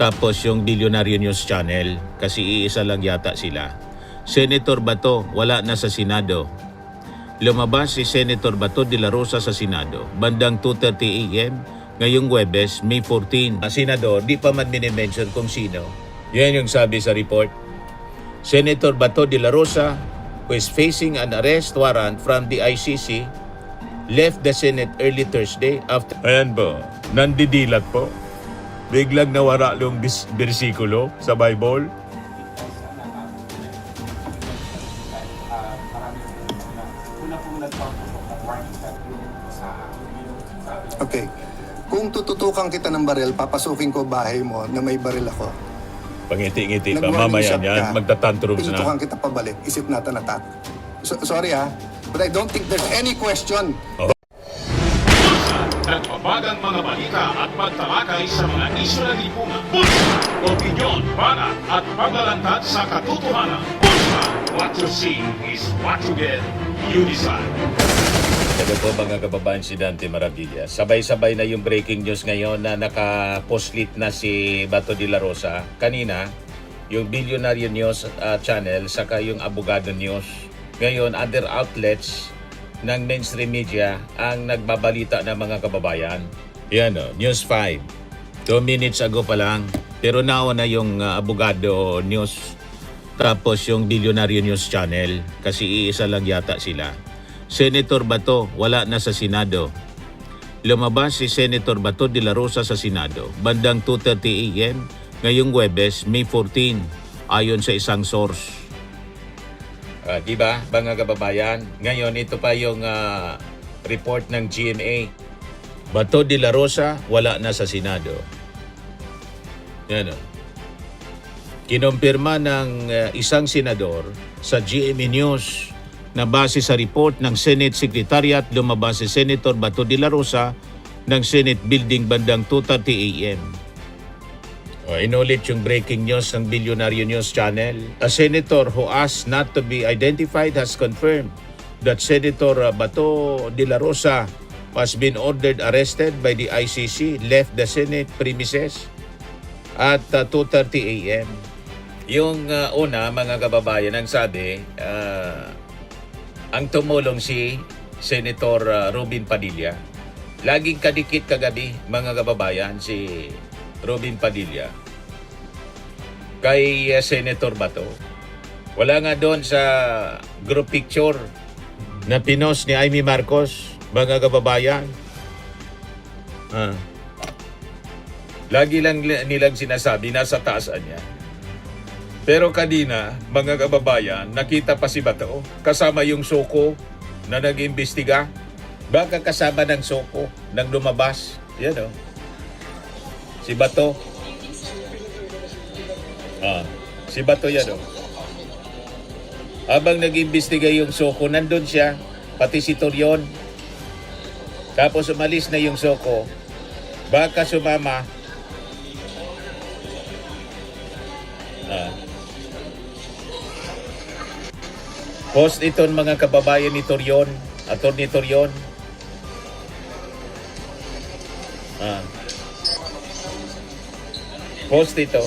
Tapos yung Billionaire News Channel, kasi iisa lang yata sila. Senator Bato, wala na sa Senado. Lumabas si Senator Bato de la Rosa sa Senado, bandang 2:30 AM, ngayong Huwebes, May 14. Senador, di pa man minimension kung sino. Yan yung sabi sa report. Senator Bato de la Rosa, who is facing an arrest warrant from the ICC, left the Senate early Thursday after... Ayan po, nandidilat po. Biglang nawara yung bersikulo sa Bible. Okay. Kung tututukan kita ng baril, papasukin ko bahay mo na may baril ako. Pangiti-ngiti ka, Nag-warning mamaya shot yan, ka, magtatantrums Pinutukan na. kita pabalik. Is it not an attack? Sorry but I don't think there's any question. Nagbabagang mga balita at pagtalakay sa mga isyu ng lipunan. Bulsa, opinyon, banat at paglalantad sa katotohanan. Bulsa, what you see is what you get. You decide. Sabi po mga kababayan, si Dante Maravilla. Sabay-sabay na yung breaking news ngayon na naka-postlit na si Bato de la Rosa. Kanina, yung Billionaire News Channel, saka yung Abogado News. Ngayon, other outlets ng mainstream media ang nagbabalita ng mga kababayan. Yan o, News 5. 2 minutes ago pa lang. Pero nauna yung Abogado News. Tapos yung Billionaire News Channel. Kasi iisa lang yata sila. Senator Bato, wala na sa Senado. Lumabas si Senator Bato de la Rosa sa Senado, bandang 2:30 AM, ngayong Huwebes, May 14, ayon sa isang source. Diba, mga kababayan? Ngayon, ito pa yung report ng GMA. Bato de la Rosa, wala na sa Senado. Yan o. Kinumpirma ng isang senador sa GMA News na base sa report ng Senate Secretariat, lumabas si Senator Bato de la Rosa ng Senate Building bandang 2:30 AM. Inulit yung breaking news ng Billionaire News Channel. A senator who asked not to be identified has confirmed that Senator Bato de la Rosa has been ordered arrested by the ICC, left the Senate premises at 2:30 AM. Yung una, mga kababayan, ang sabi, ang tumulong si Senator Robin Padilla. Laging kadikit kagabi, mga kababayan, si Robin Padilla kay Senator Bato. Wala nga doon sa group picture na pinost ni Amy Marcos, mga kababayan. Lagi lang nilang sinasabi, nasa taasan niya. Pero kanina, mga kababayan, nakita pa si Bato kasama yung Soko na nag-imbestiga. Baka kasama ng Soko nang lumabas. Yan o. Si Bato. Si Bato yan o. Habang nag-imbestiga yung Soko, nandun siya. Pati si Torion. Tapos umalis na yung Soko. Baka sumama. Post ito mga kababayan ni Torion, Attorney Torion. Post ito.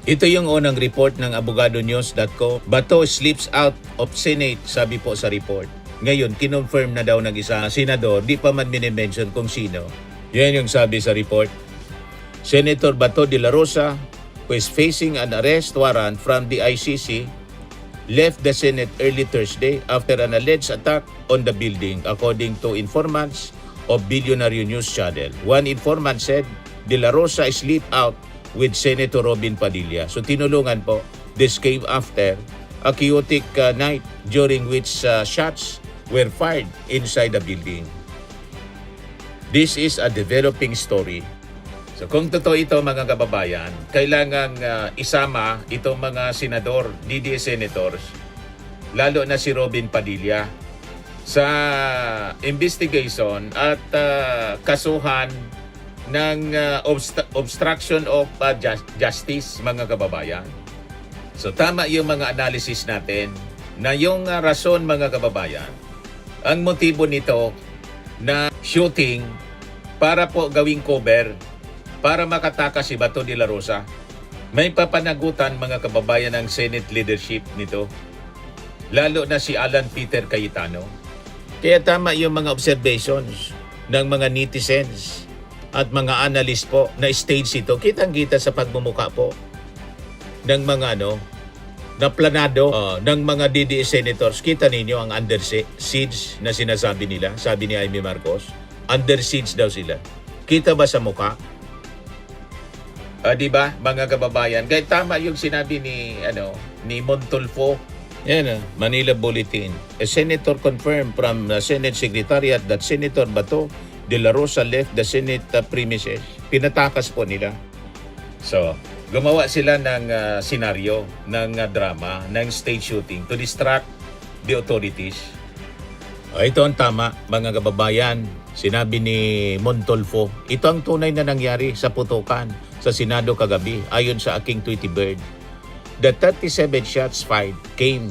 Ito yung unang report ng abogadonews.com. Bato slips out of Senate, sabi po sa report. Ngayon, kinonfirm na daw ng isang senador, di pa man minimension kung sino. Yan yung sabi sa report. Senator Bato de la Rosa, who is facing an arrest warrant from the ICC, left the Senate early Thursday after an alleged attack on the building, according to informants of Billionaire News Channel. One informant said De la Rosa slipped out with Senator Robin Padilla. So tinulungan po. This came after a chaotic night during which shots were fired inside the building. This is a developing story. So kung totoo ito, mga kababayan, kailangang isama itong mga senador, DDS senators, lalo na si Robin Padilla, sa investigation at kasuhan ng obstruction of justice, mga kababayan. So tama yung mga analysis natin na yung rason, mga kababayan, ang motibo nito na shooting para po gawing cover para makatakas si Bato de la Rosa. May papanagutan mga kababayan ng Senate leadership nito. Lalo na si Alan Peter Cayetano. Kaya tama yung mga observations ng mga netizens at mga analyst po na stage ito. Kitang-kita sa pagmumuka po ng mga na planado ng mga DDS senators. Kita ninyo ang under siege na sinasabi nila, sabi ni Amy Marcos. Under siege daw sila. Kita ba sa muka? Di ba, mga kababayan? Kaya tama yung sinabi ni Montulfo. Yan, Manila Bulletin. A senator confirmed from Senate Secretariat that Senator Bato de la Rosa left the Senate premises. Pinatakas po nila. So, gumawa sila ng senaryo, ng drama, ng stage shooting to distract the authorities. Ito ang tama, mga kababayan. Sinabi ni Montulfo, ito ang tunay na nangyari sa putukan sa Senado kagabi ayon sa aking Tweety Bird. The 37 shots fired came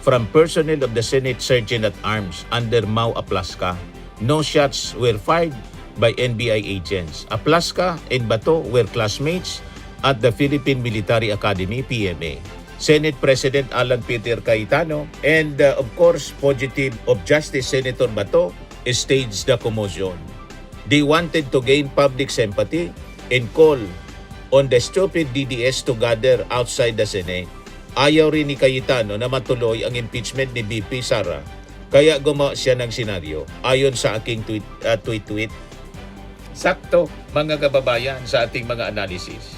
from personnel of the Senate Sergeant-at-Arms under Mau Aplasca. No shots were fired by NBI agents. Aplasca and Bato were classmates at the Philippine Military Academy, PMA. Senate President Alan Peter Cayetano and of course, fugitive of justice Senator Bato staged the commotion. They wanted to gain public sympathy and call on the stupid DDS to gather outside the Senate. Ayaw rin ni Cayetano na matuloy ang impeachment ni BP Sara, kaya gumawa siya ng senaryo ayon sa aking tweet. Sakto, mga kababayan, sa ating mga analysis.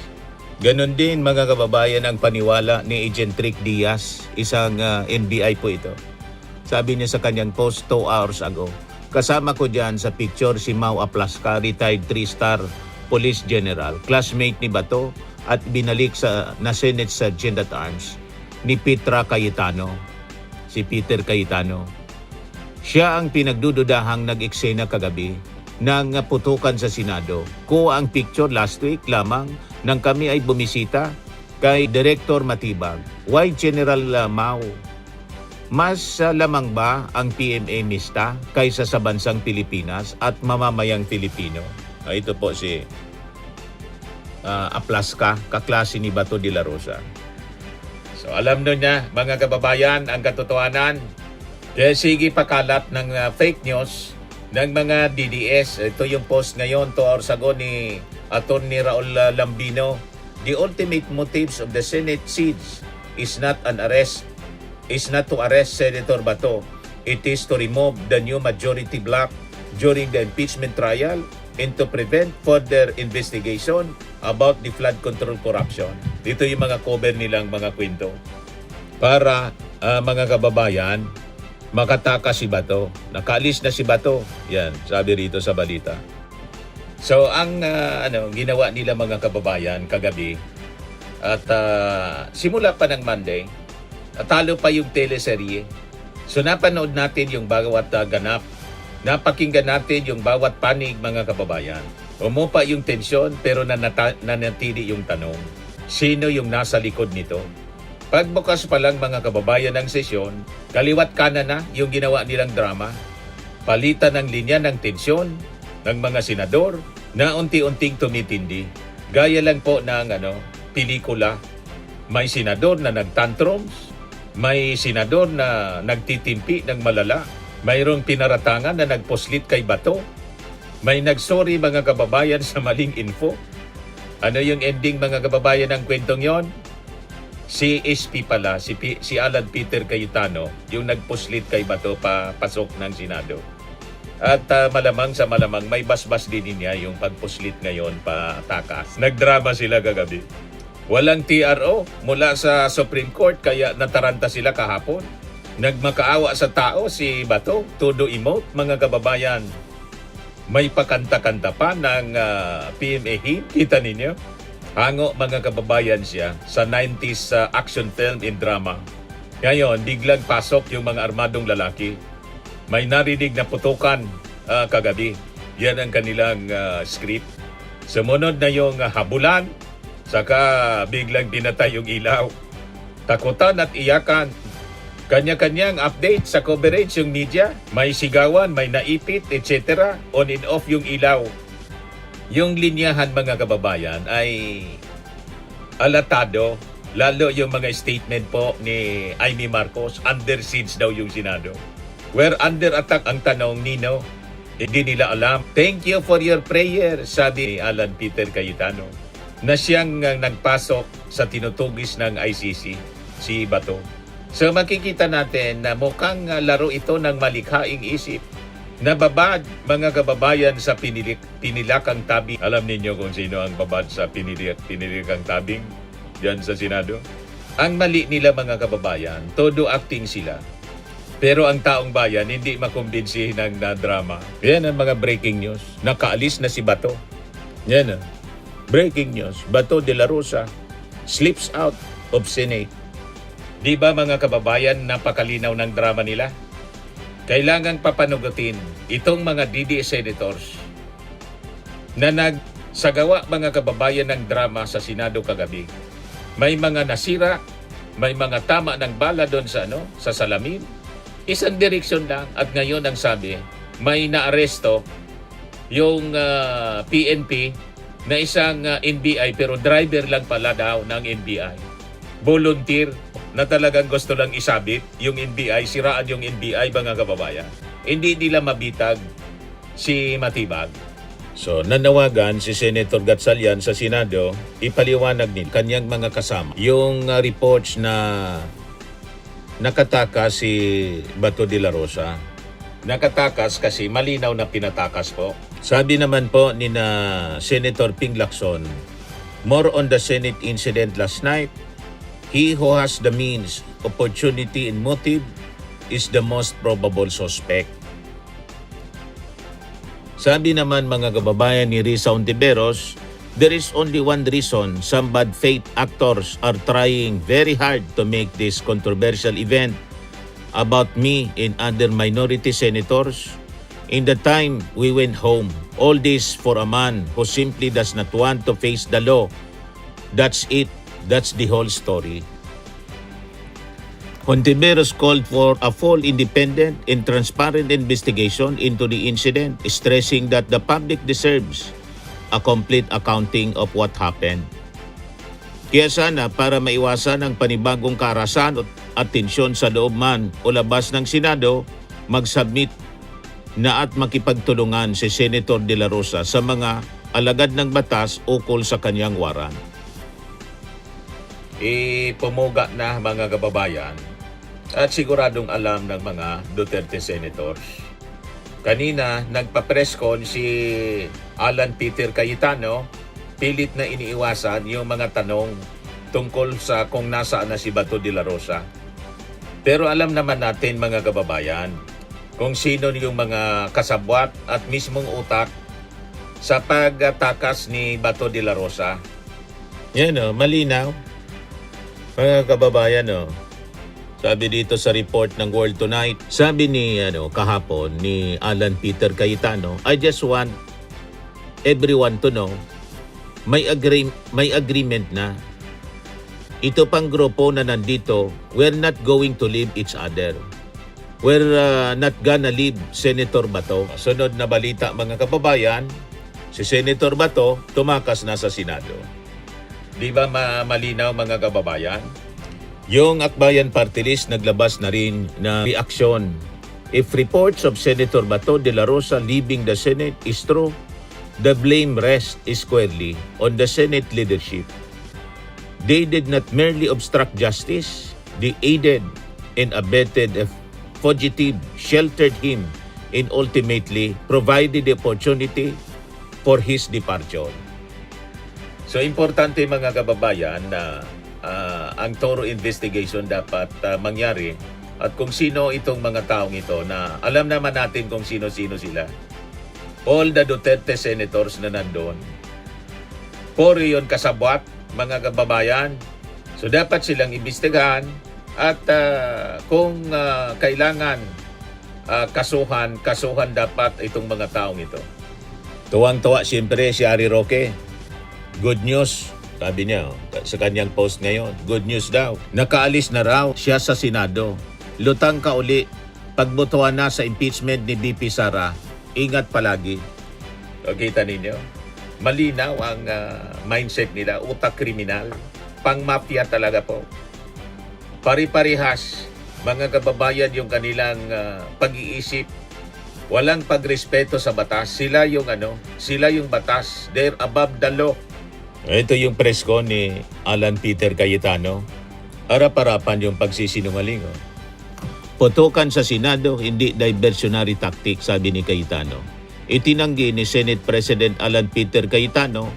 Ganon din, mga kababayan, ang paniwala ni Agent Rick Diaz, isang NBI po ito. Sabi niya sa kanyang post 2 hours ago, kasama ko dyan sa picture si Mau Aplasca, retired 3-star Police General, classmate ni Bato at binalik na Senate Sergeant-at-Arms ni Petra Cayetano, si Peter Cayetano. Siya ang pinagdududahang nag-eksena kagabi ng putukan sa Senado. Kuha ang picture last week lamang nang kami ay bumisita kay Director Matibag. Why General Mau? Mas lamang ba ang PMA mista kaysa sa bansang Pilipinas at mamamayang Pilipino? Ito po si Aplasca, kaklase ni Bato de la Rosa. So alam nun niya, mga kababayan, ang katotohanan. Kaya sige pakalat ng fake news ng mga DDS. Ito yung post ngayon, 2 hours ago ni Atty. Raul Lambino. The ultimate motives of the Senate siege is not to arrest Senator Bato. It is to remove the new majority bloc during the impeachment trial and to prevent further investigation about the flood control corruption. Dito yung mga cover nilang mga kwento. Para mga kababayan, makatakas si Bato. Nakaalis na si Bato. Yan, sabi rito sa balita. So, ang ginawa nila mga kababayan kagabi, at simula pa ng Monday, talo pa yung teleserye. So, napanood natin yung bawat ganap. Napakinggan natin yung bawat panig, mga kababayan. Umupa yung tensyon pero nanatili yung tanong. Sino yung nasa likod nito? Pagbukas pa lang, mga kababayan, ng sesyon, kaliwat kanan na yung ginawa nilang drama. Palitan ng linya ng tensyon ng mga senador na unti-unting tumitindi. Gaya lang po ng pelikula. May senador na nagtantrums, may senador na nagtitimpi ng malala, mayroong pinaratangan na nagposlit kay Bato, may nagsorry, mga kababayan, sa maling info. Ano yung ending, mga kababayan, ng kwentong yon? Si SP pala, si Alan Peter Cayetano, yung nagposlit kay Bato pasok ng Senado. At malamang sa malamang may basbas din niya yung pagposlit ngayon patakas. Nagdrama sila kagabi. Walang TRO mula sa Supreme Court kaya nataranta sila kahapon. Nagmakaawa sa tao si Bato, todo emote, mga kababayan. May pakanta-kanta pa ng PMA hit, kita ninyo? Hango, mga kababayan, siya sa 90s action film and drama. Ngayon, biglang pasok yung mga armadong lalaki. May narinig na putukan kagabi. Yan ang kanilang script. Sumunod na yung habulan, saka biglang pinatay yung ilaw. Takutan at iyakan. Kanya-kanyang update sa coverage yung media. May sigawan, may naipit, etc. On and off yung ilaw. yung linyahan mga kababayan ay alatado, lalo yung mga statement po ni Amy Marcos, under siege daw yung Senado. We're under attack ang tanong, Nino. Hindi nila alam. Thank you for your prayer, sabi ni Alan Peter Cayetano, na siyang nagpasok sa tinutugis ng ICC, si Bato. So makikita natin na mukhang laro ito ng malikhaing isip. Nababad mga kababayan sa pinilakang tabing. Alam ninyo kung sino ang babad sa pinilakang tabing diyan sa Senado? Ang mali nila mga kababayan, todo acting sila. Pero ang taong bayan hindi makumbinsi ng drama. Yan ang mga breaking news. Nakaalis na si Bato. Yan breaking news. Bato de la Rosa slips out of Senate. Di ba mga kababayan, napakalinaw ng drama nila? Kailangang papanugutin itong mga DDS senators na nagsagawa mga kababayan ng drama sa Senado kagabi. May mga nasira, may mga tama ng bala doon sa sa salamin. Isang direksyon lang at ngayon ang sabi, may naaresto yung PNP na isang NBI pero driver lang pala daw ng NBI. Volunteer na talagang gusto lang isabit yung NBI, siraan yung NBI mga kababayan. Hindi nila mabitag si Matibag. So, nanawagan si Senator Gatchalian sa Senado, ipaliwanag nila kanyang mga kasama yung reports na nakatakas si Bato de la Rosa. Nakatakas kasi malinaw na pinatakas po. Sabi naman po ni na Senator Ping Lacson, more on the Senate incident last night, he who has the means, opportunity, and motive is the most probable suspect. Sabi naman mga kababayan ni Risa Ontiveros, there is only one reason some bad faith actors are trying very hard to make this controversial event about me and other minority senators. In the time we went home, all this for a man who simply does not want to face the law. That's it. That's the whole story. Ontiveros called for a full, independent, and transparent investigation into the incident, stressing that the public deserves a complete accounting of what happened. Kaya sana para maiwasan ang panibagong karahasan at tensyon sa loob man o labas ng Senado, mag-submit na at makipagtulungan si Senator De La Rosa sa mga alagad ng batas ukol sa kanyang waran. Pumuga na mga kababayan at siguradong alam ng mga Duterte senators. Kanina, nagpa-press con si Alan Peter Cayetano, pilit na iniiwasan yung mga tanong tungkol sa kung nasaan na si Bato de la Rosa. Pero alam naman natin mga kababayan, kung sino yung mga kasabwat at mismong utak sa pagtakas ni Bato de la Rosa. Yan malinaw. Mga kababayan, sabi dito sa report ng World Tonight, sabi ni kahapon ni Alan Peter Cayetano, I just want everyone to know may agreement na ito pang grupo na nandito, we're not going to leave each other. We're not gonna leave Senator Bato. Sunod na balita mga kababayan, si Senator Bato tumakas na sa Senado. Di ba malinaw mga kababayan? Yung Akbayan Party List naglabas na rin na reaksyon. If reports of Senator Bato de la Rosa leaving the Senate is true, the blame rests squarely on the Senate leadership. They did not merely obstruct justice, they aided and abetted a fugitive, sheltered him, and ultimately provided the opportunity for his departure. So importante mga kababayan na ang thorough investigation dapat mangyari at kung sino itong mga taong ito na alam naman natin kung sino-sino sila. All the Duterte senators na nandun. Puro yun kasabwat mga kababayan. So dapat silang imbestigahan at kung kailangan kasuhan dapat itong mga taong ito. Tuwang-tuwa siyempre si Harry Roque. Good news, sabi niya sa kanyang post ngayon. Good news daw. Nakaalis na raw siya sa Senado. Lutang ka uli. Pagbotohan na sa impeachment ni BP Sara, ingat palagi. O, kita ninyo? malinaw ang mindset nila, utak kriminal, pang-mafia talaga po. Pari-parihas, mga kababayan, yung kanilang pag-iisip, walang pagrespeto sa batas. Sila yung sila yung batas. They're above the law. Ito yung press con ni Alan Peter Cayetano. Arap-arapan yung pagsisinungaling. Putukan sa Senado, hindi diversionary tactic, sabi ni Cayetano. Itinanggi ni Senate President Alan Peter Cayetano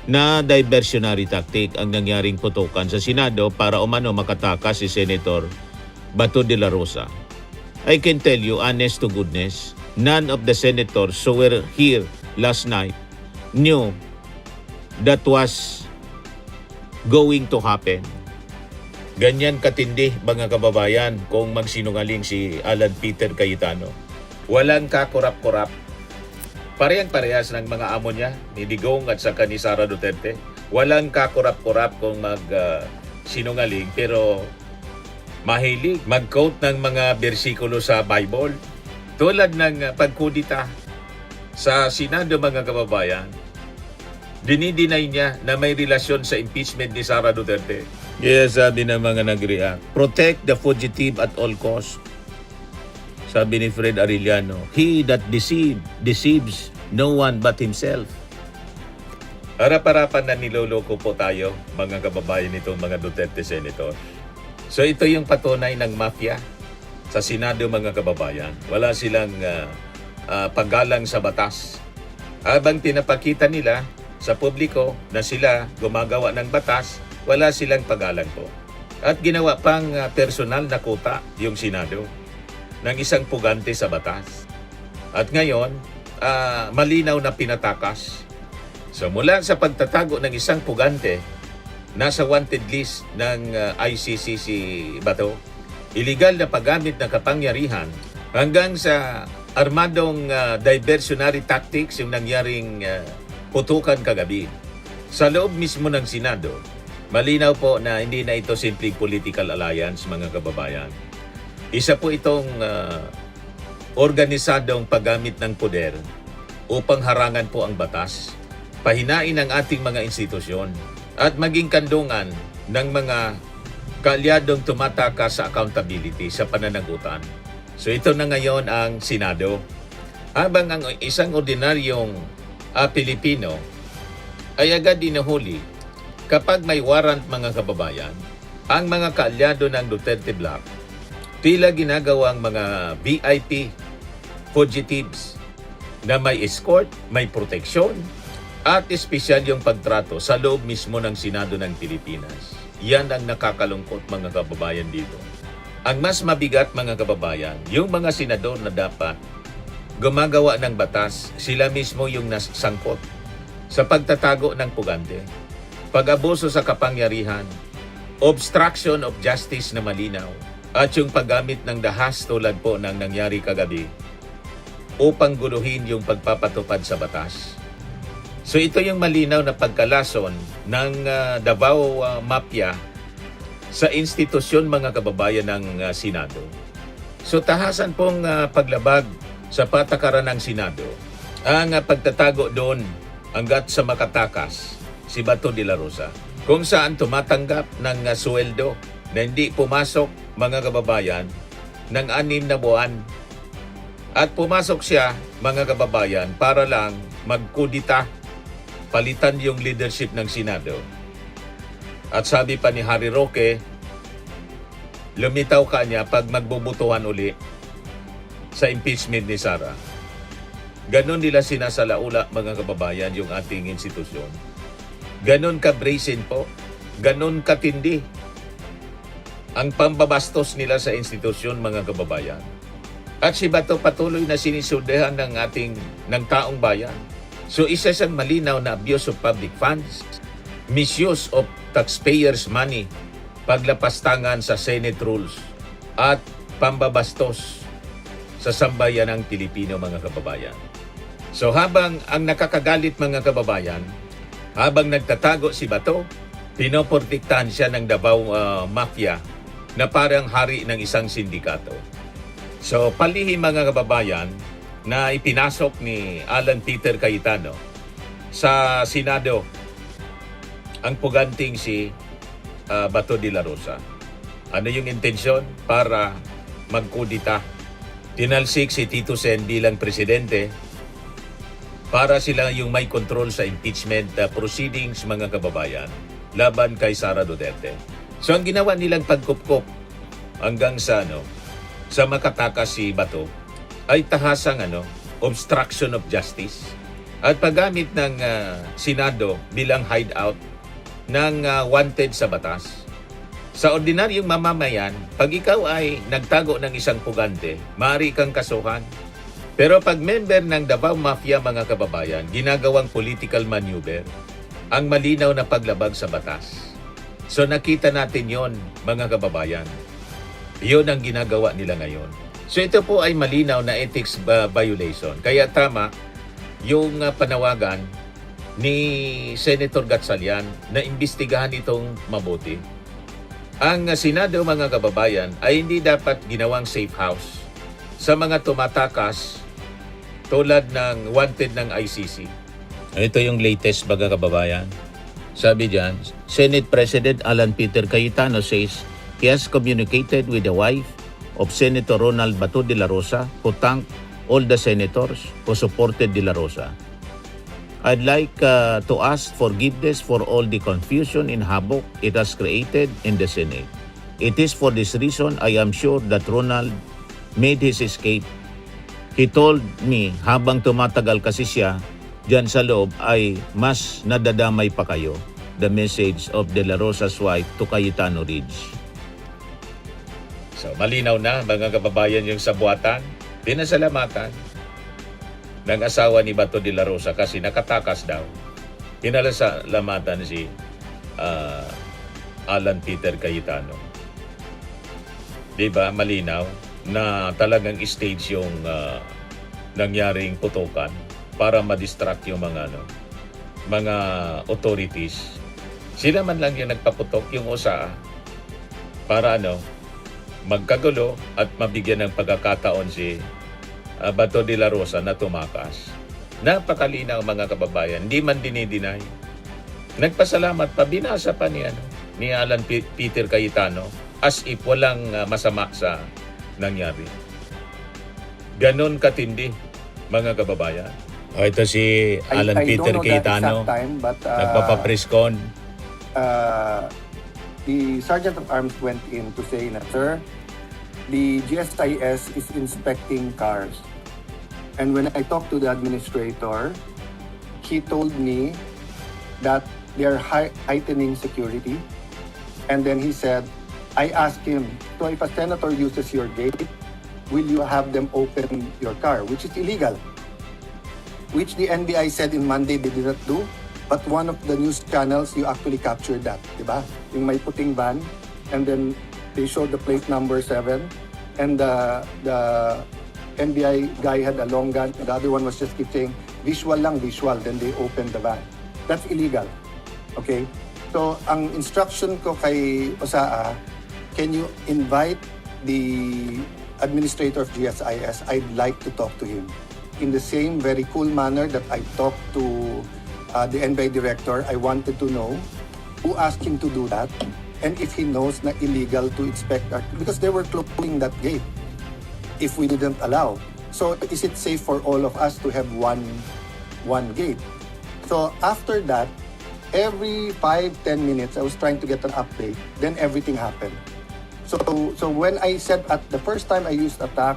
na diversionary tactic ang nangyaring putukan sa Senado para umano makatakas si Senator Bato de la Rosa. I can tell you, honest to goodness, none of the senators who were here last night knew that was going to happen. Ganyan katindi, mga kababayan, kung magsinungaling si Alan Peter Cayetano. Walang kakurap-kurap. Parehang-parehas ng mga amo niya, ni Digong at saka ni Sara Duterte. Walang kakurap-kurap kung sinungaling, pero mahilig mag-quote ng mga bersikulo sa Bible. Tulad ng pagkudita sa Senado, mga kababayan, dinidinay niya na may relasyon sa impeachment ni Sara Duterte. Yes, sabi ng mga nag-react, protect the fugitive at all costs. Sabi ni Fred Arellano, he that deceives no one but himself. Harap-harapan na niloloko po tayo, mga kababayan, nitong mga Duterte Senator. So ito yung patunay ng mafia sa Senado, mga kababayan. Wala silang paggalang sa batas. Habang pinapakita nila sa publiko na sila gumagawa ng batas, wala silang paggalang po. At ginawa pang personal na kuta yung Senado ng isang pugante sa batas. At ngayon, malinaw na pinatakas. So mula sa pagtatago ng isang pugante, nasa wanted list ng ICC si Bato, illegal na paggamit ng kapangyarihan, hanggang sa armadong diversionary tactics yung nangyaring putukan kagabi. Sa loob mismo ng Senado, malinaw po na hindi na ito simpleng political alliance, mga kababayan. Isa po itong organisadong paggamit ng poder upang harangan po ang batas, pahinain ang ating mga institusyon, at maging kandungan ng mga kaalyadong tumatakas sa accountability, sa pananagutan. So ito na ngayon ang Senado. Habang ang isang ordinaryong Pilipino ay agad inuhuli kapag may warrant, mga kababayan, ang mga kaalyado ng Duterte Bloc, tila ginagawang mga VIP fugitives na may escort, may proteksyon, at espesyal yung pagtrato sa loob mismo ng Senado ng Pilipinas. Yan ang nakakalungkot, mga kababayan, dito. Ang mas mabigat, mga kababayan, yung mga senador na dapat gumagawa ng batas, sila mismo yung nasangkot sa pagtatago ng pugante, pag-abuso sa kapangyarihan, obstruction of justice na malinaw, at yung paggamit ng dahas tulad po ng nangyari kagabi upang guluhin yung pagpapatupad sa batas. So ito yung malinaw na pagkalason ng Davao Mafia sa institusyon, mga kababayan, ng Senado. So tahasan pong paglabag sa patakaran ng Senado ang pagtatago doon hanggat sa makatakas si Bato de la Rosa, kung saan tumatanggap ng sweldo na hindi pumasok, mga kababayan, ng 6 na buwan. At pumasok siya, mga kababayan, para lang magkudita, palitan yung leadership ng Senado. At sabi pa ni Harry Roque, lumitaw ka niya pag magbubutuhan uli sa impeachment ni Sara. Ganon nila sinasalaula, mga kababayan, yung ating institusyon. Ganon ka-brazen po, ganon katindi ang pambabastos nila sa institusyon, mga kababayan. At si Bato patuloy na sinisuldehan ng taong bayan. So isa siyang malinaw na abuse of public funds, misuse of taxpayers' money, paglapastangan sa Senate rules, at pambabastos sa sambayanang Pilipino, mga kababayan. So habang ang nakakagalit, mga kababayan, habang nagtatago si Bato, pinoprotektahan siya ng Davao Mafia na parang hari ng isang sindikato. So palihim, mga kababayan, na ipinasok ni Alan Peter Cayetano sa Senado ang puganting si Bato de la Rosa. Ano yung intensyon? Para magkudita. Tinalsik si Tito Sen bilang presidente para sila yung may control sa impeachment proceedings, mga kababayan, laban kay Sara Duterte. So ang ginawa nilang pagkupkop hanggang sa makatakas si Bato ay tahasang obstruction of justice at paggamit ng Senado bilang hideout ng wanted sa batas. Sa ordinaryong mamamayan, pag ikaw ay nagtago ng isang pugante, maaari kang kasuhan. Pero pag member ng Davao Mafia, mga kababayan, ginagawang political maneuver ang malinaw na paglabag sa batas. So nakita natin yon, mga kababayan. Iyon ang ginagawa nila ngayon. So ito po ay malinaw na ethics violation. Kaya tama yung panawagan ni Senator Gatchalian na imbestigahan itong mabuti. Ang Senado, mga kababayan, ay hindi dapat ginawang safe house sa mga tumatakas tulad ng wanted ng ICC. Ito yung latest, mga kababayan. Sabi diyan, Senate President Alan Peter Cayetano says he has communicated with the wife of Senator Ronald Bato de la Rosa who thanked all the senators who supported de la Rosa. I'd like to ask forgiveness for all the confusion and havoc it has created in the Senate. It is for this reason I am sure that Ronald made his escape. He told me habang tumatagal kasi siya diyan sa loob ay mas nadadamay pa kayo. The message of De La Rosa's wife to Cayetano Ridge. So malinaw na, mga kababayan, yung sabuatan, pinasalamatan ng asawa ni Bato de la Rosa kasi nakatakas daw. Pinasalamatan si Alan Peter Cayetano. Diba, malinaw na talagang stage yung nangyaring putukan para ma-distract yung mga authorities. Sila man lang yung nagpaputok, yung USA, para magkagulo at mabigyan ng pagkakataon si Bato de la Rosa na tumakas. Napakalinaw, mga kababayan, hindi man dinideny. Nagpasalamat pa, binasa pa ni Alan Peter Cayetano as if walang masama sa nangyari. Ganon katindi, mga kababayan. Ito si Alan Peter Cayetano, nagpapapress con. The Sergeant of Arms went in to say na, "Sir, the GSIS is inspecting cars." And when I talked to the administrator, he told me that they are heightening security. And then he said, I asked him, so if a senator uses your gate, will you have them open your car? Which is illegal. Which the NBI said in Monday they did not do. But one of the news channels, you actually captured that, diba? Yung may puting van, and then they showed the plate number 7, and the NBI guy had a long gun, and the other one was just keep saying, visual lang, visual, then they opened the van. That's illegal. Okay? So, ang instruction ko kay OSAA, can you invite the administrator of GSIS? I'd like to talk to him. In the same very cool manner that I talked to the NBI director, I wanted to know who asked him to do that, and if he knows na illegal to inspect our, because they were closing that gate if we didn't allow. So is it safe for all of us to have one gate? So after that, every 5-10 minutes, I was trying to get an update. Then everything happened. So when I said at the first time I used attack,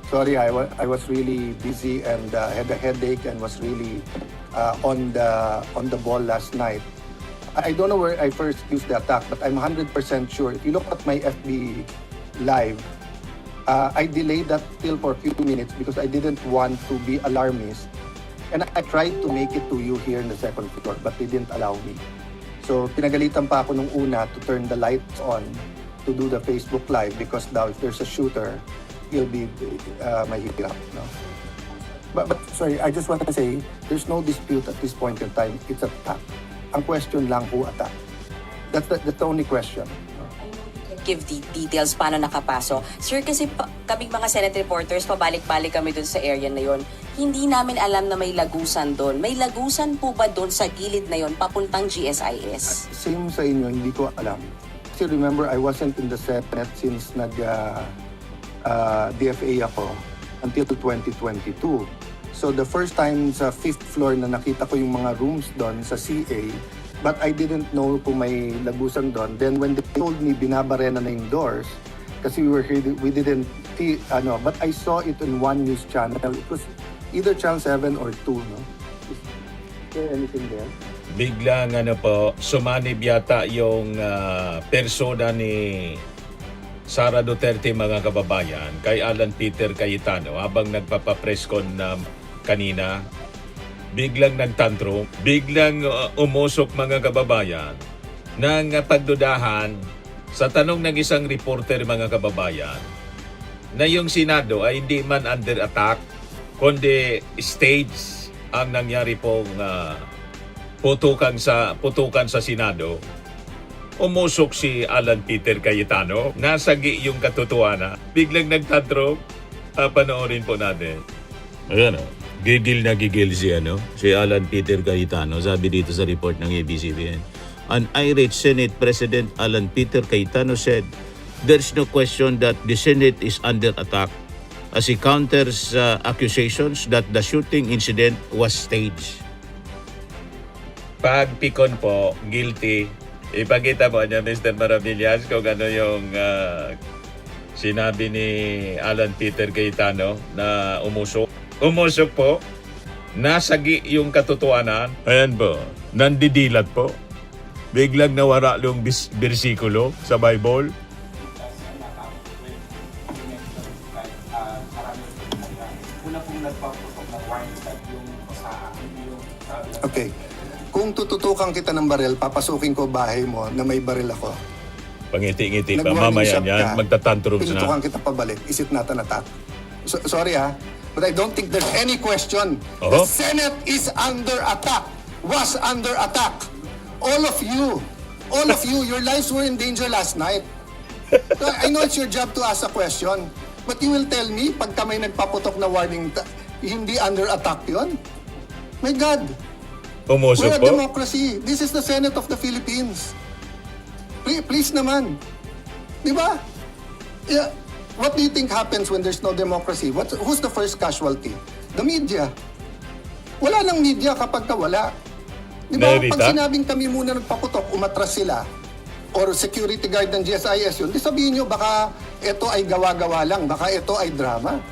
sorry, I was really busy and had a headache and was really on the ball last night. I don't know where I first used the attack, but I'm 100% sure. If you look at my FB live, I delayed that still for a few minutes because I didn't want to be alarmist. And I tried to make it to you here in the second floor, but they didn't allow me. So pinagalitan pa ako nung una to turn the lights on to do the Facebook Live because now if there's a shooter, he'll be mahirap. No? But sorry, I just want to say, there's no dispute at this point in time. It's attack. Ang question lang who attack. That's the only question. Give the details paano nakapasok. Sir, kasi kaming mga Senate reporters, pabalik-balik kami dun sa area na yon. Hindi namin alam na may lagusan doon. May lagusan po ba doon sa gilid na yon papuntang GSIS? Same sa inyo, hindi ko alam. Kasi remember, I wasn't in the Senate since DFA ako until 2022. So the first time sa 5th floor na nakita ko yung mga rooms doon sa CA, but I didn't know kung may lagusan doon. Then when they told me binabarena na yung doors, kasi we didn't see, but I saw it in one news channel. It was either Channel 7 or 2, no? Is there anything there? Biglang sumanib yata yung persona ni Sara Duterte, mga kababayan, kay Alan Peter Cayetano habang nagpapapress con kanina. Biglang nagtantrum, biglang umusok, mga kababayan, ng pagdudahan sa tanong ng isang reporter, mga kababayan, na yung Senado ay hindi man under attack, kundi stage ang nangyari pong putukan sa Senado. Umusok si Alan Peter Cayetano, nasagi yung katotohanan, biglang nagtantrum. Panoorin po natin. Ayan, gigil na gigil si Alan Peter Cayetano, sabi dito sa report ng ABS-CBN. An irate Senate President Alan Peter Cayetano said, "There's no question that the Senate is under attack," as he counters accusations that the shooting incident was staged. Pag pikon po, guilty. Ipakita mo niya, Mr. Maravillas, kung ano yung sinabi ni Alan Peter Cayetano na umusok. Umusok po, nasagi yung katotohanan. Ayan po, nandidilat po. Biglang nawara yung bersikulo sa Bible. Okay. Kung tututukan kita ng baril, papasukin ko bahay mo na may baril ako. Pangiti-ngiti pa. Nag-warning Mamaya shot yan, ka, magtatantrums na. Tinutukan kita pabalik. Is it not an attack? Sorry but I don't think there's any question. The Senate is under attack. Was under attack. All of you, your lives were in danger last night. So, I know it's your job to ask a question, but you will tell me, pagka may nagpaputok na warning, hindi under attack yun? My God. Umusok We're a po. democracy. This is the Senate of the Philippines. Please naman. Di ba? Yeah. What do you think happens when there's no democracy? Who's the first casualty? The media. Wala nang media kapag wala. Di ba? Merita? Pag sinabing kami muna nagpaputok, umatras sila, or security guard ng GSIS yun, di sabihin nyo, baka ito ay gawa-gawa lang, baka ito ay drama.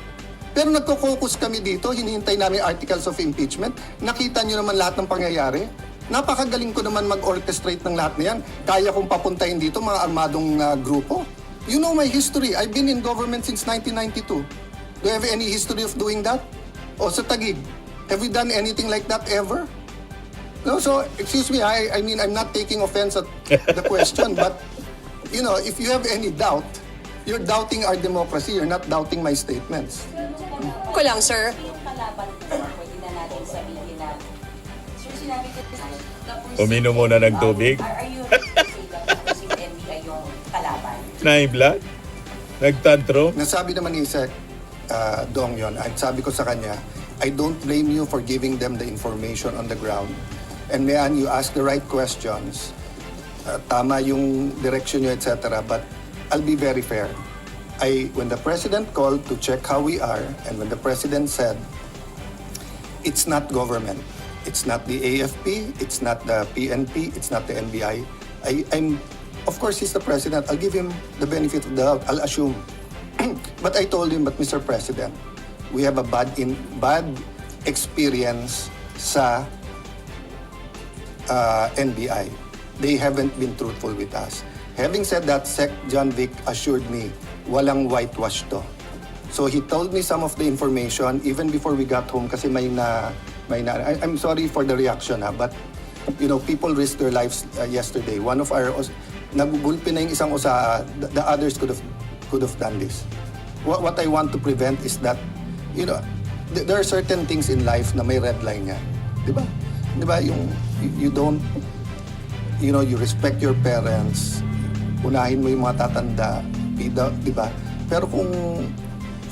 Pero nagko-focus kami dito, hinihintay namin articles of impeachment. Nakita nyo naman lahat ng pangyayari. Napakagaling ko naman mag-orchestrate ng lahat na yan. Kaya kong papuntahin dito mga armadong grupo. You know my history. I've been in government since 1992. Do you have any history of doing that? O sa Taguig, have we done anything like that ever? No, so, excuse me, I mean, I'm not taking offense at the question, but, if you have any doubt, you're doubting our democracy, you're not doubting my statements. Ko lang, sir. Yung kalaban ko, pwede na natin sabihin na, sir, sinabi ko na Uminom muna ng tubig. Are you ready to say that si NBI yung kalaban? Naiblat? Nagtantrum? Nasabi naman ni Sec Dong yon. At sabi ko sa kanya, I don't blame you for giving them the information on the ground. And Mayan, you ask the right questions. Tama yung direction nyo, etc. But I'll be very fair. When the President called to check how we are, and when the President said, it's not government, it's not the AFP, it's not the PNP, it's not the NBI, of course, he's the President. I'll give him the benefit of the doubt. I'll assume. But I told him, but Mr. President, we have a bad experience sa NBI. They haven't been truthful with us. Having said that, Sec John Vic assured me, walang whitewash to. So he told me some of the information even before we got home kasi I'm sorry for the reaction but people risked their lives yesterday. One of our nagugulpi na yung isang the others could have done this. What I want to prevent is that there are certain things in life na may red line niya. 'Di ba? 'Di ba yung you don't you respect your parents, unahin mo yung mga tatanda, di ba? Pero kung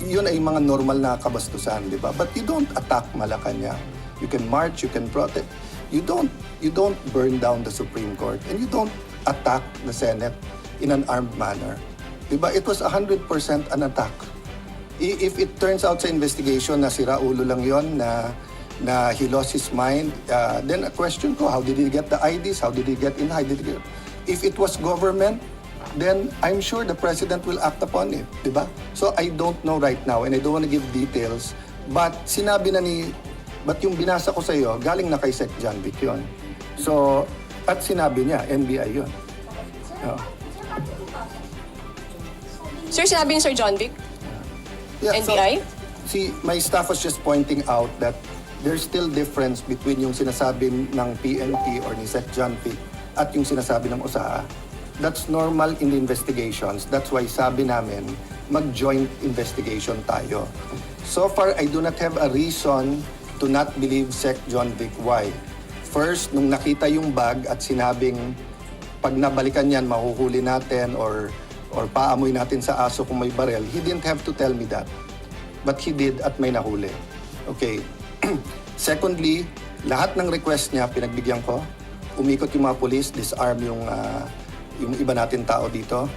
yun ay mga normal na kabastusan, di ba? But you don't attack Malacanang. You can march, you can protest. You don't burn down the Supreme Court, and you don't attack the Senate in an armed manner. Di ba? It was 100% an attack. If it turns out sa investigation na sira ulo lang yon, na he lost his mind, then a question ko, how did he get the IDs? How did he get in? How did he get... If it was government, then I'm sure the president will act upon it, di ba? So I don't know right now, and I don't want to give details, but sinabi na but yung binasa ko sa iyo, galing na kay Sec. John Vic yun. So, at sinabi niya, NBI yun. Oh. Sir, sinabi ni Sir John Vic? Yeah, NBI? So, my staff was just pointing out that there's still difference between yung sinasabi ng PNP or ni Sec. John Vic at yung sinasabi ng USAA. That's normal in the investigations. That's why sabi namin, mag-joint investigation tayo. So far, I do not have a reason to not believe Sec. John Vic. Why? First, nung nakita yung bag at sinabing, pag nabalikan yan, mahuhuli natin or paamoy natin sa aso kung may barel, he didn't have to tell me that. But he did at may nahuli. Okay. Secondly, lahat ng request niya, pinagbigyan ko. Umikot yung mga police, disarm yung iba natin tao dito.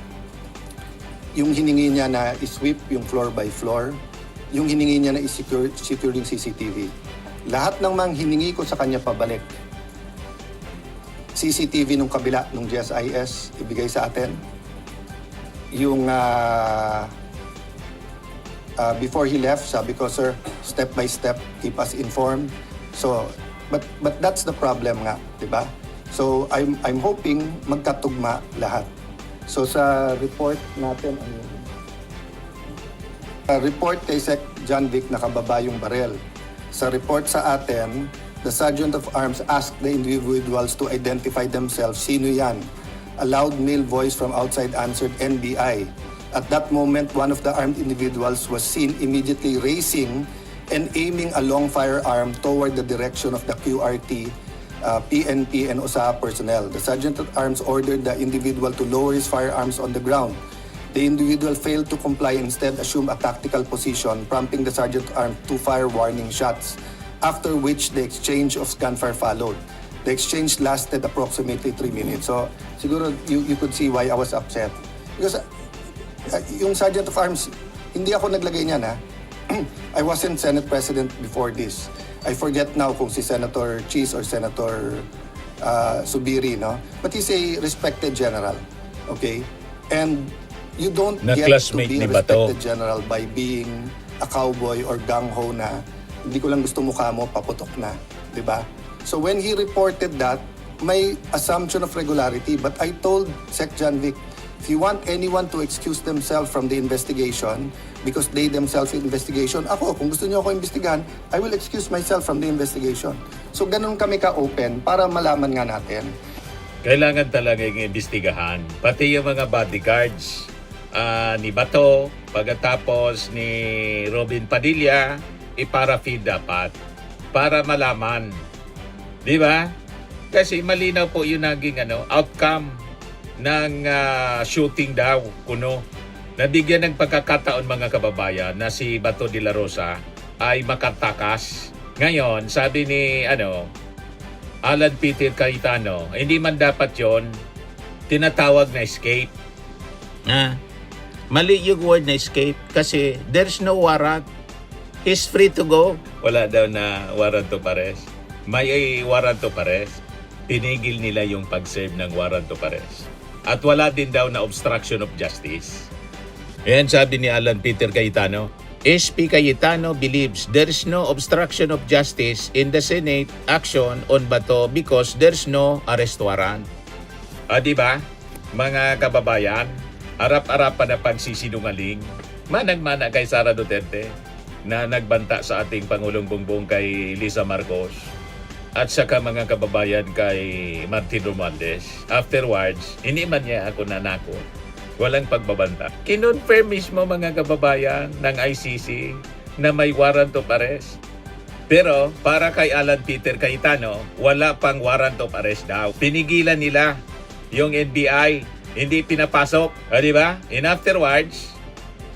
Yung hiningi niya na i-sweep yung floor by floor. Yung hiningi niya na i-secure yung CCTV. Lahat ng mga hiningi ko sa kanya pabalik. CCTV nung kabila, nung GSIS, ibigay sa atin. Yung before he left, sabi ko, sir, step by step, keep us informed. So, but that's the problem nga, di ba? So, I'm hoping magkatugma lahat. So, sa report natin, report kay Sec. John Vic, nakababa yung barel. Sa report sa atin, the Sergeant of Arms asked the individuals to identify themselves. Sino yan? A loud male voice from outside answered NBI. At that moment, one of the armed individuals was seen immediately raising and aiming a long firearm toward the direction of the QRT, PNP, and USAA personnel. The Sergeant at Arms ordered the individual to lower his firearms on the ground. The individual failed to comply, instead assumed a tactical position, prompting the Sergeant at Arms to fire warning shots, after which the exchange of gunfire followed. The exchange lasted approximately 3 minutes. So, siguro you could see why I was upset. Because yung Sergeant of Arms, hindi ako naglagay niyan, ha? I wasn't Senate President before this. I forget now kung si Senator Cheese or Senator Subiri, no? But he's a respected general, okay? And you don't get to classmate be ni a Bato. respected general by being a cowboy or gang-ho na hindi ko lang gusto mukha mo, paputok na, di ba? So when he reported that, may assumption of regularity, but I told Sec. John Vic, if you want anyone to excuse themselves from the investigation because they themselves investigation, ako, kung gusto niyo ako imbestigahan, I will excuse myself from the investigation. So ganun kami ka-open para malaman nga natin. Kailangan talaga yung imbestigahan. Pati yung mga bodyguards ni Bato, pagkatapos ni Robin Padilla, ipara-feed dapat para malaman. Di ba? Kasi malinaw po yung naging outcome ng shooting daw, kuno. Nabigyan ng pagkakataon mga kababayan na si Bato de la Rosa ay makatakas. Ngayon, sabi ni Alan Peter Cayetano, hindi man dapat yon tinatawag na escape. Mali yung word na escape kasi there's no warrant. He's free to go. Wala daw na warrant to arrest. May warrant to arrest. Tinigil nila yung pag-serve ng warrant to arrest. At wala din daw na obstruction of justice. Ayan sabi ni Alan Peter Cayetano, SP Cayetano believes there is no obstruction of justice in the Senate action on Bato because there's no arrest warrant. Diba? Mga kababayan, arap-arapan na pagsisinungaling, manang-mana kay Sara Duterte na nagbanta sa ating Pangulong Bongbong kay Lisa Marcos at saka mga kababayan kay Martin Romualdez. Afterwards, hindi man niya ako nanakot. Walang pagbabanta. Kinonfirm mismo mga kababayan ng ICC na may warrant of arrest. Pero para kay Alan Peter Cayetano, wala pang warrant of arrest daw. Pinigilan nila yung NBI, hindi pinapasok. Di ba? And afterwards,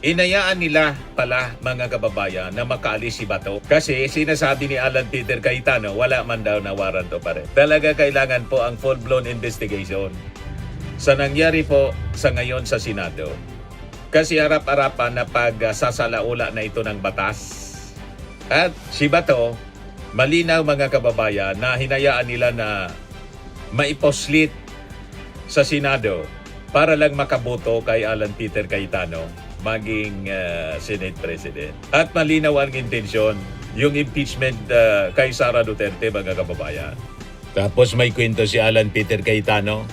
Inayaan nila pala mga kababayan na makaalis si Bato kasi sinasabi ni Alan Peter Cayetano wala man daw na warrant of arrest. Talaga kailangan po ang full-blown investigation sa nangyari po sa ngayon sa Senado. Kasi harap-harapan na pagsasalaula na ito ng batas. At si Bato, malinaw mga kababayan na hinayaan nila na maiposlit sa Senado para lang makaboto kay Alan Peter Cayetano maging Senate President. At malinaw ang intensyon, yung impeachment kay Sara Duterte, mga kababayan. Tapos may kwento si Alan Peter Cayetano.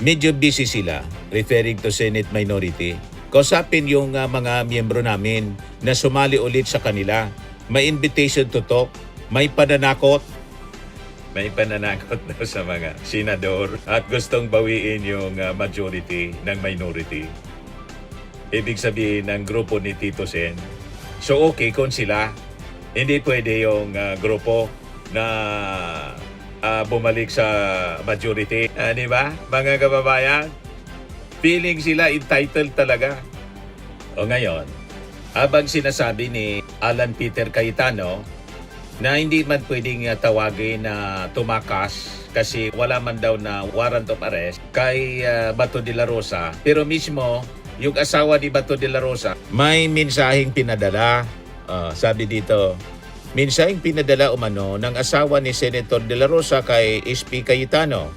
Medyo busy sila, referring to Senate minority. Kausapin yung mga miyembro namin na sumali ulit sa kanila. May invitation to talk, may pananakot. May pananakot daw sa mga senador at gustong bawiin yung majority ng minority. Ibig sabihin ng grupo ni Tito Sen. So okay kung sila. Hindi pwede yung grupo na bumalik sa majority. Di ba, mga kababayan? Feeling sila entitled talaga. O ngayon, habang sinasabi ni Alan Peter Cayetano na hindi man pwedeng tawagin na tumakas kasi wala man daw na warrant of arrest kay Bato de la Rosa. Pero mismo, yung asawa ni Bato de la Rosa, may mensaheng pinadala. Sabi dito, mensaheng pinadala umano ng asawa ni Senator de la Rosa kay SP Cayetano.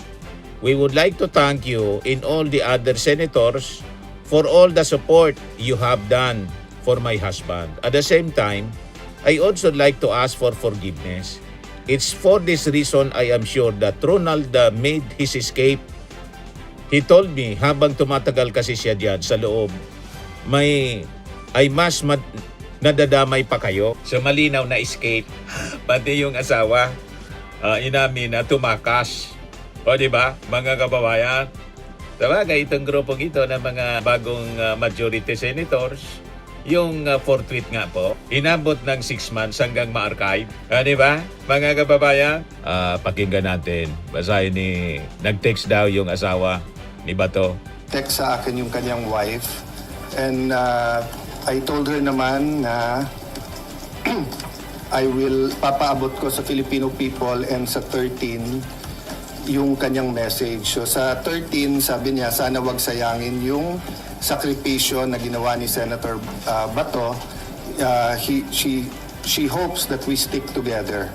We would like to thank you and all the other senators for all the support you have done for my husband. At the same time, I also like to ask for forgiveness. It's for this reason I am sure that Ronald made his escape. He told me habang tumatagal kasi siya diyan sa loob, nadadamay pa kayo. So malinaw na escape. Pati yung asawa, inamin na tumakas. O di ba, mga kababayan? Sabagay, itong grupong ito ng mga bagong majority senators, yung forthwith nga po, inabot ng 6 months hanggang ma-archive. Di ba, mga kababayan? Pakinggan natin. Basahin nag-text daw yung asawa ni Bato. Text sa akin yung kanyang wife. And I told her naman na I will papaabot ko sa Filipino people and sa 13 yung kanyang message. So sa 13, sabi niya, sana wag sayangin yung sakripisyo na ginawa ni Senator Bato. She hopes that we stick together.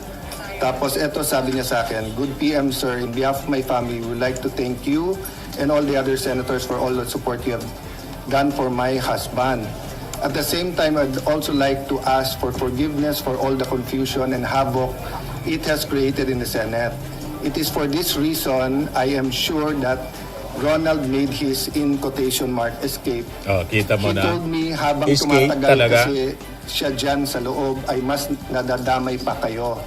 Tapos eto sabi niya sa akin, good PM sir, in behalf of my family, we would like to thank you and all the other senators for all the support you have done for my husband. At the same time, I'd also like to ask for forgiveness for all the confusion and havoc it has created in the Senate. It is for this reason, I am sure that Ronald made his, in quotation mark, escape. Oh, kita mo He na. told me habang Escape tumatagal talaga. kasi siya dyan sa loob ay mas nadadamay pa kayo.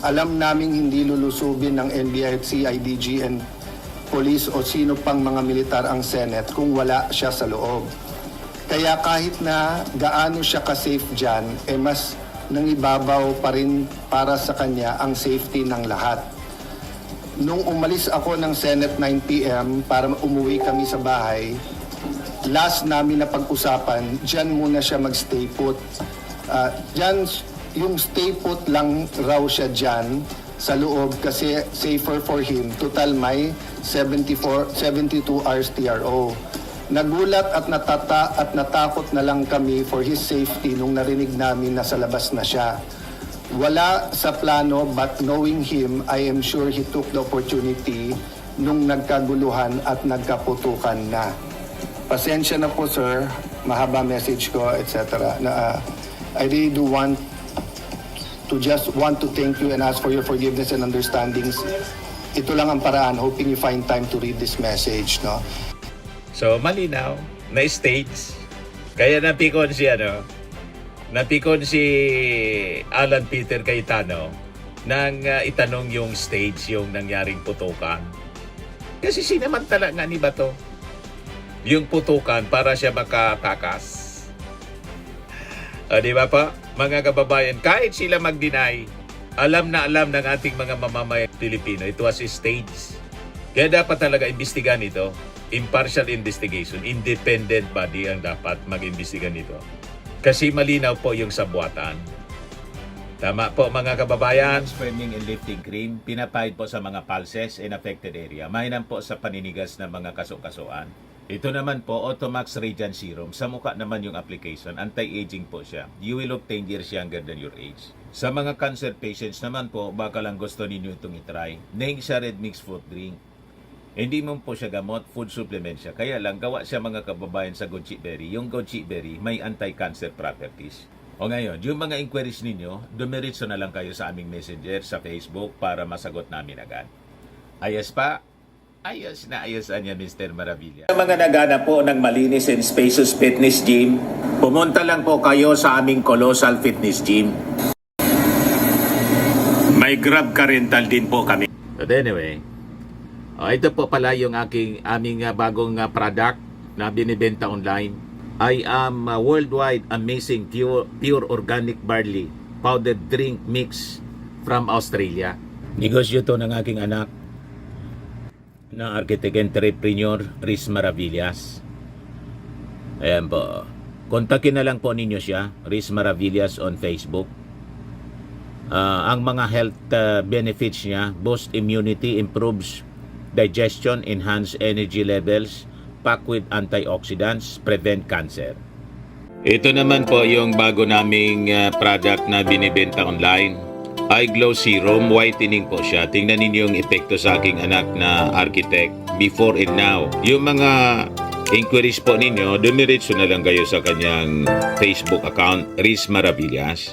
Alam naming hindi lulusubin ng NBI at CIDG and police o sino pang mga militar ang Senate kung wala siya sa loob. Kaya kahit na gaano siya ka-safe dyan, mas nangibabaw pa rin para sa kanya ang safety ng lahat. Nung umalis ako ng Senate 9 p.m. para umuwi kami sa bahay, last namin na pag-usapan, dyan muna siya mag-stay put. Dyan, yung stay put lang raw siya dyan sa loob kasi safer for him. Total may 72 hours TRO. Nagulat at natakot na lang kami for his safety nung narinig namin na sa labas na siya. Wala sa plano but knowing him, I am sure he took the opportunity nung nagkaguluhan at nagkaputukan na. Pasensya na po sir, mahaba message ko, etc. I really do want to thank you and ask for your forgiveness and understandings. Ito lang ang paraan, hoping you find time to read this message, no? So malinaw na states. Kaya napikon si Alan Peter Cayetano nang itanong yung stage yung nangyaring putukan. Kasi sinamantala nga ni Bato yung putukan para siya makatakas. Di ba pa, mga kababayan, kahit sila mag-deny, alam na alam ng ating mga mamamayan Pilipino, ito was staged. Kaya dapat talaga imbestigan ito. impartial investigation, independent body ang dapat mag-imbestiga nito. Kasi malinaw po yung sabuatan. Tama po mga kababayan. Spreading and lifting cream, pinapahid po sa mga pulses in affected area. Mainam po sa paninigas ng mga kaso-kasuan. Ito naman po, Automax Radiant Serum. Sa mukha naman yung application, anti-aging po siya. You will look 10 years younger than your age. Sa mga cancer patients naman po, baka lang gusto ninyo itong itry. Neng siya red mixed fruit drink. Hindi mo po siya gamot, food supplement siya. Kaya lang, gawa siya mga kababayan sa goji berry. Yung goji berry, may anti-cancer properties. O ngayon, yung mga inquiries ninyo, dumiritso na lang kayo sa aming messenger sa Facebook para masagot namin agad. Ayos pa? Ayos na ayos niya, Mr. Maravilla. Sa mga nagana po ng malinis and spacious fitness gym, pumunta lang po kayo sa aming Colossal Fitness Gym. May Grab car rental din po kami. But anyway, ito po pala yung aming bagong product na binibenta online. I am worldwide amazing pure organic barley powdered drink mix from Australia. Negosyo to ng aking anak na architect entrepreneur Riz Maravillas. Ayan po. Kontakin na lang po ninyo siya, Riz Maravillas on Facebook. Ang mga health benefits niya, boost immunity, improves digestion, enhance energy levels, packed with antioxidants, prevent cancer. Ito naman po yung bago naming product na binibenta online. Eye Glow Serum, whitening po siya. Tingnan ninyo yung epekto sa aking anak na architect before and now. Yung mga inquiries po ninyo, dumiretso na lang kayo sa kanyang Facebook account, Riz Maravillas.